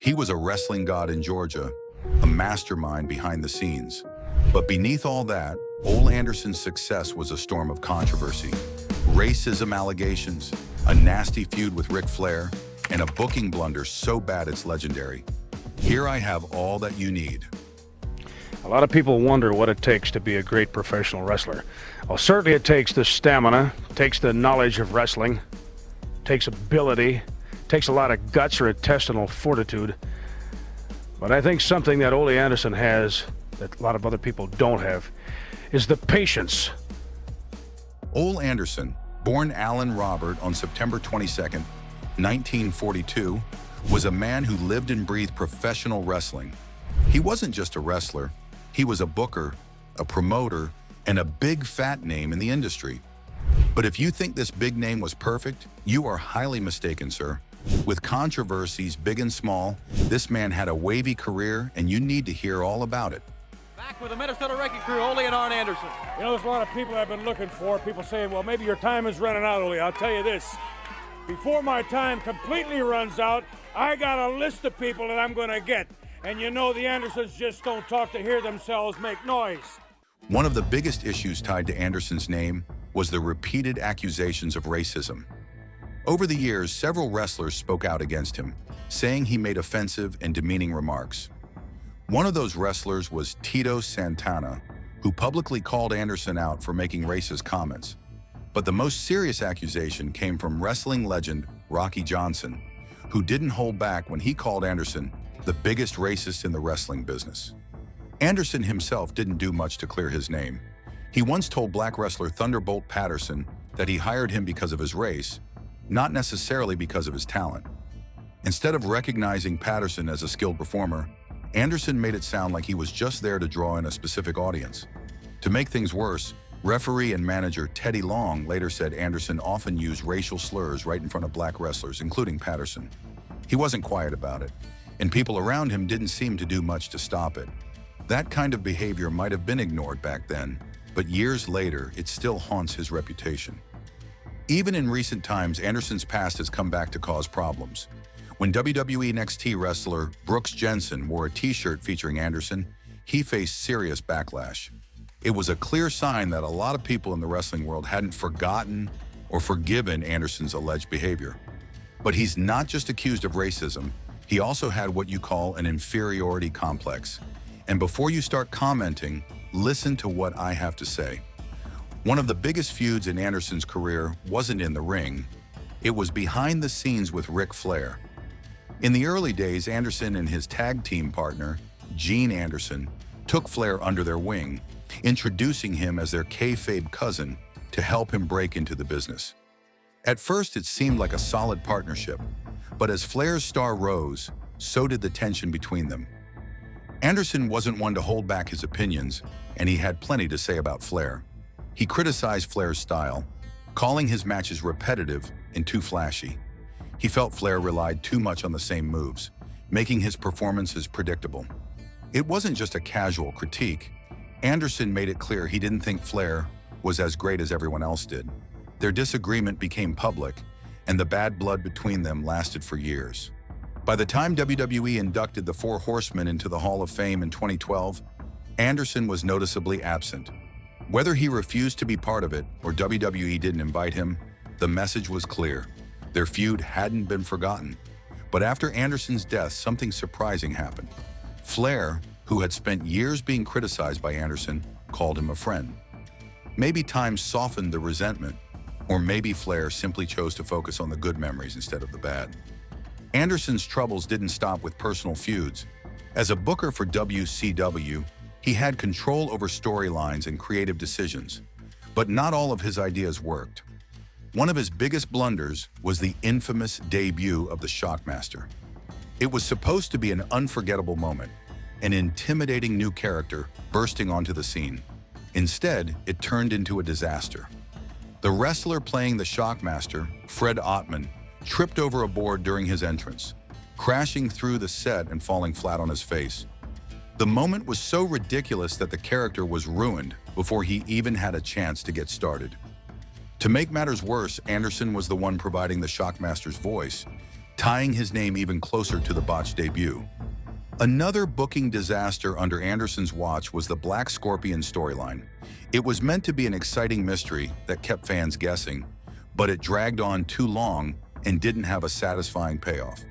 He was a wrestling god in Georgia, a mastermind behind the scenes. But beneath all that, Ole Anderson's success was a storm of controversy. Racism allegations, a nasty feud with Ric Flair, and a booking blunder so bad it's legendary. Here I have all that you need. A lot of people wonder what it takes to be a great professional wrestler. Well, certainly it takes the stamina, takes the knowledge of wrestling, takes ability, takes a lot of guts or intestinal fortitude. But I think something that Ole Anderson has that a lot of other people don't have is the patience. Ole Anderson, born Alan Robert on September 22nd, 1942, was a man who lived and breathed professional wrestling. He wasn't just a wrestler, he was a booker, a promoter, and a big fat name in the industry. But if you think this big name was perfect, you are highly mistaken, sir. With controversies big and small, this man had a wavy career, and you need to hear all about it. Back with the Minnesota Wrecking Crew, Ole and Arn Anderson. You know, there's a lot of people I've been looking for. People saying, well, maybe your time is running out, Ole. I'll tell you this. Before my time completely runs out, I got a list of people that I'm going to get. And you know the Andersons just don't talk to hear themselves make noise. One of the biggest issues tied to Anderson's name was the repeated accusations of racism. Over the years, several wrestlers spoke out against him, saying he made offensive and demeaning remarks. One of those wrestlers was Tito Santana, who publicly called Anderson out for making racist comments. But the most serious accusation came from wrestling legend Rocky Johnson, who didn't hold back when he called Anderson the biggest racist in the wrestling business. Anderson himself didn't do much to clear his name. He once told black wrestler Thunderbolt Patterson that he hired him because of his race, not necessarily because of his talent. Instead of recognizing Patterson as a skilled performer, Anderson made it sound like he was just there to draw in a specific audience. To make things worse, referee and manager Teddy Long later said Anderson often used racial slurs right in front of black wrestlers, including Patterson. He wasn't quiet about it, and people around him didn't seem to do much to stop it. That kind of behavior might have been ignored back then, but years later, it still haunts his reputation. Even in recent times, Anderson's past has come back to cause problems. When WWE NXT wrestler Brooks Jensen wore a t-shirt featuring Anderson, he faced serious backlash. It was a clear sign that a lot of people in the wrestling world hadn't forgotten or forgiven Anderson's alleged behavior. But he's not just accused of racism, he also had what you call an inferiority complex. And before you start commenting, listen to what I have to say. One of the biggest feuds in Anderson's career wasn't in the ring, it was behind the scenes with Ric Flair. In the early days, Anderson and his tag team partner, Gene Anderson, took Flair under their wing, introducing him as their kayfabe cousin to help him break into the business. At first, it seemed like a solid partnership, but as Flair's star rose, so did the tension between them. Anderson wasn't one to hold back his opinions, and he had plenty to say about Flair. He criticized Flair's style, calling his matches repetitive and too flashy. He felt Flair relied too much on the same moves, making his performances predictable. It wasn't just a casual critique. Anderson made it clear he didn't think Flair was as great as everyone else did. Their disagreement became public, and the bad blood between them lasted for years. By the time WWE inducted the Four Horsemen into the Hall of Fame in 2012, Anderson was noticeably absent. Whether he refused to be part of it or WWE didn't invite him, the message was clear. Their feud hadn't been forgotten. But after Anderson's death, something surprising happened. Flair, who had spent years being criticized by Anderson, called him a friend. Maybe time softened the resentment, or maybe Flair simply chose to focus on the good memories instead of the bad. Anderson's troubles didn't stop with personal feuds. As a booker for WCW, he had control over storylines and creative decisions, but not all of his ideas worked. One of his biggest blunders was the infamous debut of the Shockmaster. It was supposed to be an unforgettable moment, an intimidating new character bursting onto the scene. Instead, it turned into a disaster. The wrestler playing the Shockmaster, Fred Ottman, tripped over a board during his entrance, crashing through the set and falling flat on his face. The moment was so ridiculous that the character was ruined before he even had a chance to get started. To make matters worse, Anderson was the one providing the Shockmaster's voice. tying his name even closer to the botched debut. Another booking disaster under Anderson's watch was the Black Scorpion storyline. It was meant to be an exciting mystery that kept fans guessing, but it dragged on too long and didn't have a satisfying payoff.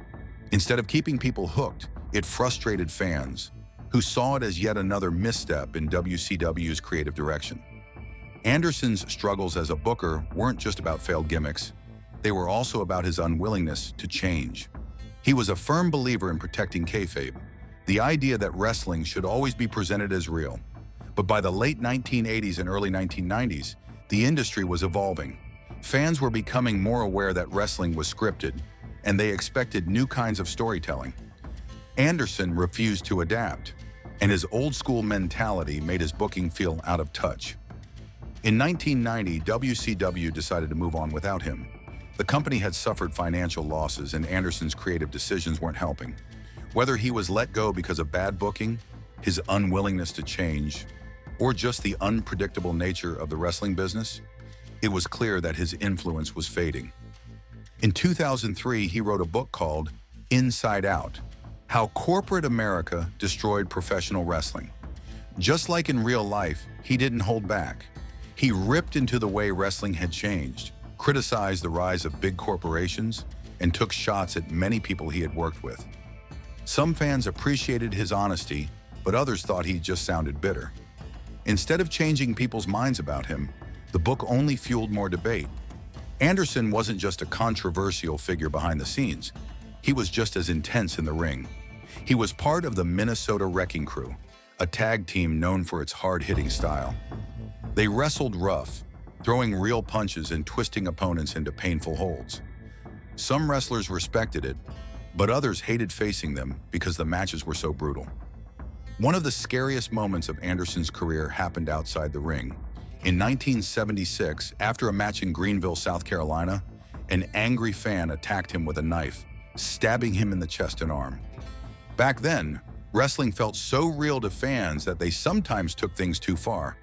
Instead of keeping people hooked, it frustrated fans, who saw it as yet another misstep in WCW's creative direction. Anderson's struggles as a booker weren't just about failed gimmicks, they were also about his unwillingness to change. He was a firm believer in protecting kayfabe, the idea that wrestling should always be presented as real. But by the late 1980s and early 1990s, the industry was evolving. Fans were becoming more aware that wrestling was scripted, and they expected new kinds of storytelling. Anderson refused to adapt, and his old-school mentality made his booking feel out of touch. In 1990, WCW decided to move on without him. The company had suffered financial losses, and Anderson's creative decisions weren't helping. Whether he was let go because of bad booking, his unwillingness to change, or just the unpredictable nature of the wrestling business, it was clear that his influence was fading. In 2003, he wrote a book called Inside Out: How Corporate America Destroyed Professional Wrestling. Just like in real life, he didn't hold back. He ripped into the way wrestling had changed, criticized the rise of big corporations, and took shots at many people he had worked with. Some fans appreciated his honesty, but others thought he just sounded bitter. Instead of changing people's minds about him, the book only fueled more debate. Anderson wasn't just a controversial figure behind the scenes. He was just as intense in the ring. He was part of the Minnesota Wrecking Crew, a tag team known for its hard-hitting style. They wrestled rough, throwing real punches and twisting opponents into painful holds. Some wrestlers respected it, but others hated facing them because the matches were so brutal. One of the scariest moments of Anderson's career happened outside the ring. In 1976, after a match in Greenville, South Carolina, an angry fan attacked him with a knife, stabbing him in the chest and arm. Back then, wrestling felt so real to fans that they sometimes took things too far.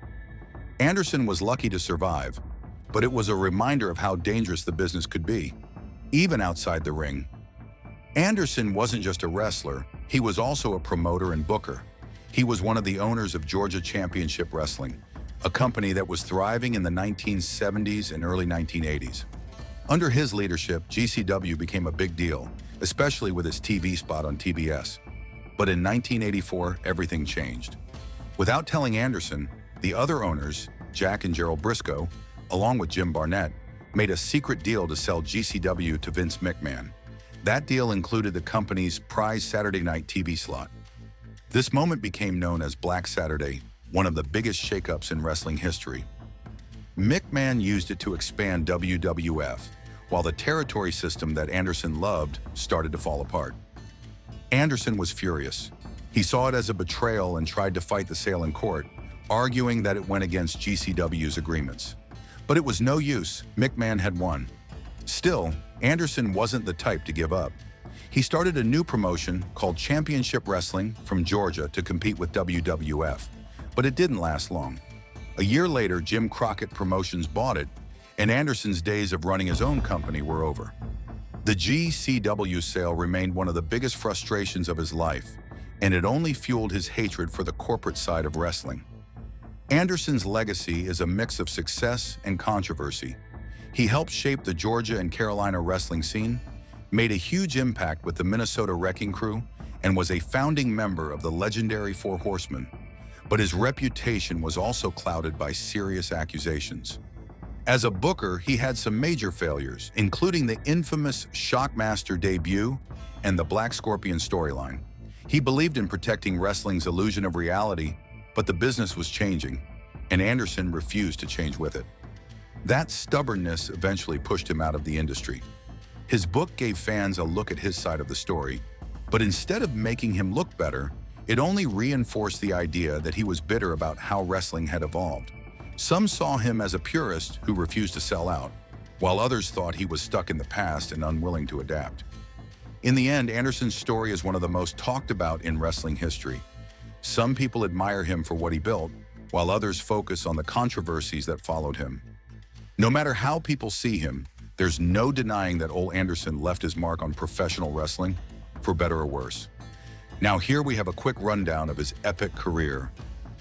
Anderson was lucky to survive, but it was a reminder of how dangerous the business could be, even outside the ring. Anderson wasn't just a wrestler, he was also a promoter and booker. He was one of the owners of Georgia Championship Wrestling, a company that was thriving in the 1970s and early 1980s. Under his leadership, GCW became a big deal, especially with its TV spot on TBS. But in 1984, everything changed. Without telling Anderson, the other owners, Jack and Gerald Briscoe, along with Jim Barnett, made a secret deal to sell GCW to Vince McMahon. That deal included the company's prize Saturday night TV slot. This moment became known as Black Saturday, one of the biggest shakeups in wrestling history. McMahon used it to expand WWF, while the territory system that Anderson loved started to fall apart. Anderson was furious. He saw it as a betrayal and tried to fight the sale in court, arguing that it went against GCW's agreements. But it was no use, McMahon had won. Still, Anderson wasn't the type to give up. He started a new promotion called Championship Wrestling from Georgia to compete with WWF, but it didn't last long. A year later, Jim Crockett Promotions bought it, and Anderson's days of running his own company were over. The GCW sale remained one of the biggest frustrations of his life, and it only fueled his hatred for the corporate side of wrestling. Anderson's legacy is a mix of success and controversy. He helped shape the Georgia and Carolina wrestling scene, made a huge impact with the Minnesota Wrecking Crew, and was a founding member of the legendary Four Horsemen. But his reputation was also clouded by serious accusations. As a booker, he had some major failures, including the infamous Shockmaster debut and the Black Scorpion storyline. He believed in protecting wrestling's illusion of reality, but the business was changing, and Anderson refused to change with it. That stubbornness eventually pushed him out of the industry. His book gave fans a look at his side of the story, but instead of making him look better, it only reinforced the idea that he was bitter about how wrestling had evolved. Some saw him as a purist who refused to sell out, while others thought he was stuck in the past and unwilling to adapt. In the end, Anderson's story is one of the most talked about in wrestling history. Some people admire him for what he built, while others focus on the controversies that followed him. No matter how people see him, There's no denying that Ole Anderson left his mark on professional wrestling, for better or worse. Now here we have a quick rundown of his epic career.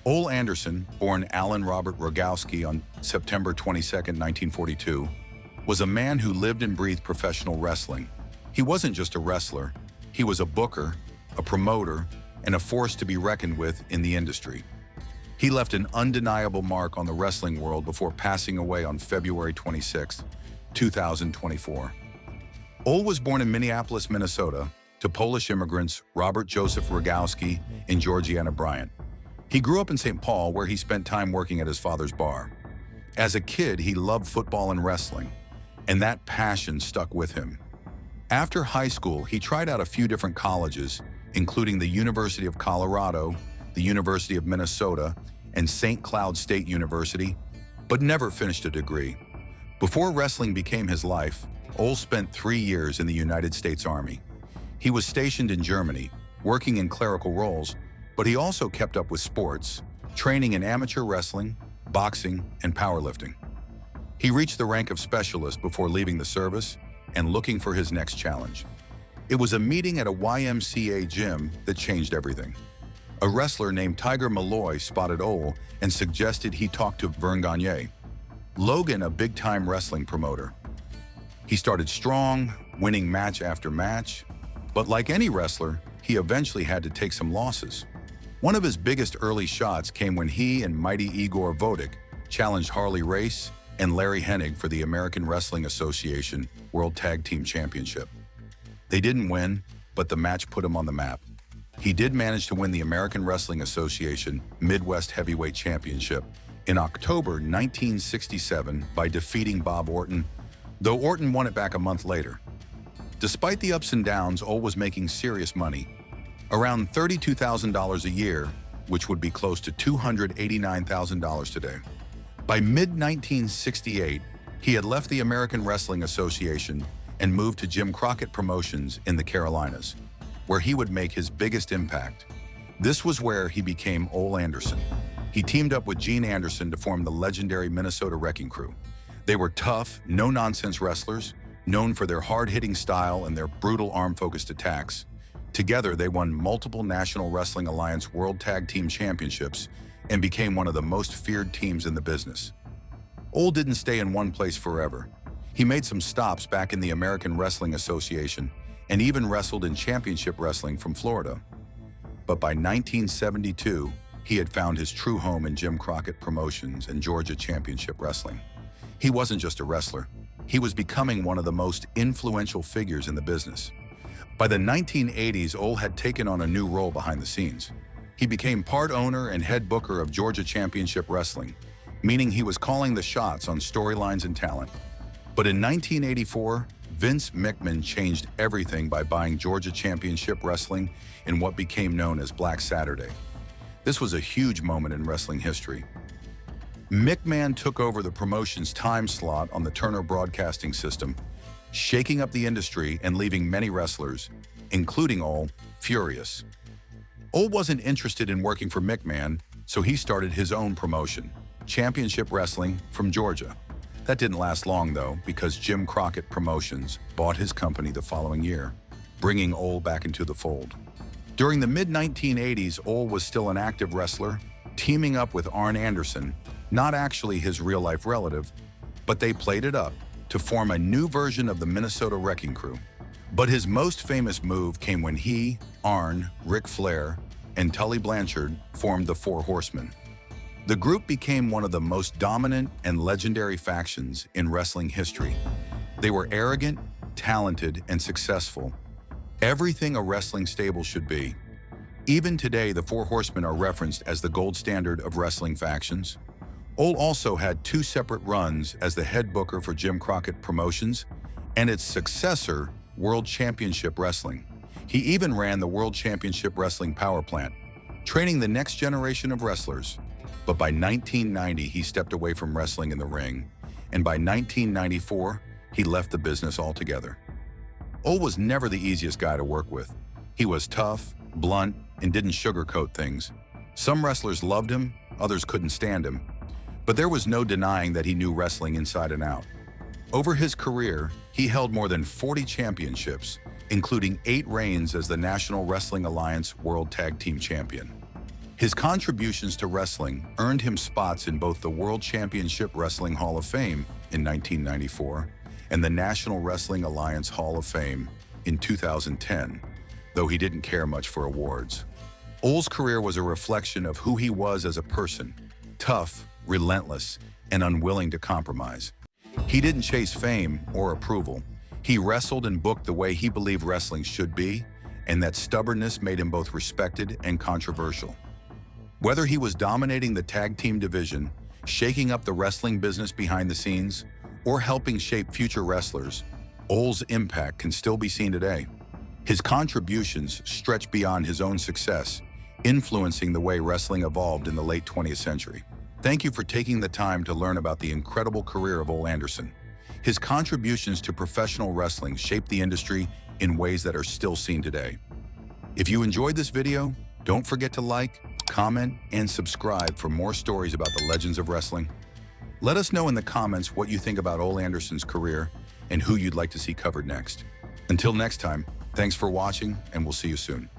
Ole Anderson, born Alan Robert Rogowski on September 22, 1942, was a man who lived and breathed professional wrestling. He wasn't just a wrestler, he was a booker, a promoter, and a force to be reckoned with in the industry. He left an undeniable mark on the wrestling world before passing away on February 26, 2024. Ole was born in Minneapolis, Minnesota, to Polish immigrants Robert Joseph Rogowski and Georgiana Bryant. He grew up in St. Paul, where he spent time working at his father's bar. As a kid, he loved football and wrestling, and that passion stuck with him. After high school, he tried out a few different colleges, including the University of Colorado, the University of Minnesota, and St. Cloud State University, but never finished a degree. Before wrestling became his life, Ole spent 3 years in the United States Army. He was stationed in Germany, working in clerical roles, but he also kept up with sports, training in amateur wrestling, boxing, and powerlifting. He reached the rank of specialist before leaving the service and looking for his next challenge. It was a meeting at a YMCA gym that changed everything. A wrestler named Tiger Malloy spotted Ole and suggested he talk to Vern Gagne, Logan, a big-time wrestling promoter. He started strong, winning match after match, but like any wrestler, he eventually had to take some losses. One of his biggest early shots came when he and mighty Igor Vodic challenged Harley Race and Larry Hennig for the American Wrestling Association World Tag Team Championship. They didn't win, but the match put him on the map. He did manage to win the American Wrestling Association Midwest Heavyweight Championship in October 1967 by defeating Bob Orton, though Orton won it back a month later. Despite the ups and downs, Ole was making serious money, around $32,000 a year, which would be close to $289,000 today. By mid-1968, he had left the American Wrestling Association and moved to Jim Crockett Promotions in the Carolinas, where he would make his biggest impact. This was where he became Ole Anderson. He teamed up with Gene Anderson to form the legendary Minnesota Wrecking Crew. They were tough, no-nonsense wrestlers, known for their hard-hitting style and their brutal arm-focused attacks. Together, they won multiple National Wrestling Alliance World Tag Team Championships and became one of the most feared teams in the business. Ole didn't stay in one place forever. He made some stops back in the American Wrestling Association and even wrestled in championship wrestling from Florida. But by 1972, he had found his true home in Jim Crockett Promotions and Georgia Championship Wrestling. He wasn't just a wrestler. He was becoming one of the most influential figures in the business. By the 1980s, Ole had taken on a new role behind the scenes. He became part owner and head booker of Georgia Championship Wrestling, meaning he was calling the shots on storylines and talent. But in 1984, Vince McMahon changed everything by buying Georgia Championship Wrestling in what became known as Black Saturday. This was a huge moment in wrestling history. McMahon took over the promotion's time slot on the Turner Broadcasting System, shaking up the industry and leaving many wrestlers, including Ole, furious. Ole wasn't interested in working for McMahon, so he started his own promotion, Championship Wrestling from Georgia. That didn't last long, though, because Jim Crockett Promotions bought his company the following year, bringing Ole back into the fold. During the mid-1980s, Ole was still an active wrestler, teaming up with Arn Anderson, not actually his real-life relative, but they played it up to form a new version of the Minnesota Wrecking Crew. But his most famous move came when he, Arn, Ric Flair, and Tully Blanchard formed the Four Horsemen. The group became one of the most dominant and legendary factions in wrestling history. They were arrogant, talented, and successful. Everything a wrestling stable should be. Even today, the Four Horsemen are referenced as the gold standard of wrestling factions. Ole also had 2 separate runs as the head booker for Jim Crockett Promotions and its successor, World Championship Wrestling. He even ran the World Championship Wrestling power plant, training the next generation of wrestlers. But by 1990, he stepped away from wrestling in the ring, and by 1994, he left the business altogether. Ole was never the easiest guy to work with. He was tough, blunt, and didn't sugarcoat things. Some wrestlers loved him, others couldn't stand him. But there was no denying that he knew wrestling inside and out. Over his career, he held more than 40 championships, including 8 reigns as the National Wrestling Alliance World Tag Team Champion. His contributions to wrestling earned him spots in both the World Championship Wrestling Hall of Fame in 1994 and the National Wrestling Alliance Hall of Fame in 2010, though he didn't care much for awards. Ole's career was a reflection of who he was as a person: tough, relentless, and unwilling to compromise. He didn't chase fame or approval. He wrestled and booked the way he believed wrestling should be, and that stubbornness made him both respected and controversial. Whether he was dominating the tag team division, shaking up the wrestling business behind the scenes, or helping shape future wrestlers, Ole's impact can still be seen today. His contributions stretch beyond his own success, influencing the way wrestling evolved in the late 20th century. Thank you for taking the time to learn about the incredible career of Ole Anderson. His contributions to professional wrestling shaped the industry in ways that are still seen today. If you enjoyed this video, don't forget to like, comment, and subscribe for more stories about the legends of wrestling. Let us know in the comments what you think about Ole Anderson's career and who you'd like to see covered next. Until next time, thanks for watching, and we'll see you soon.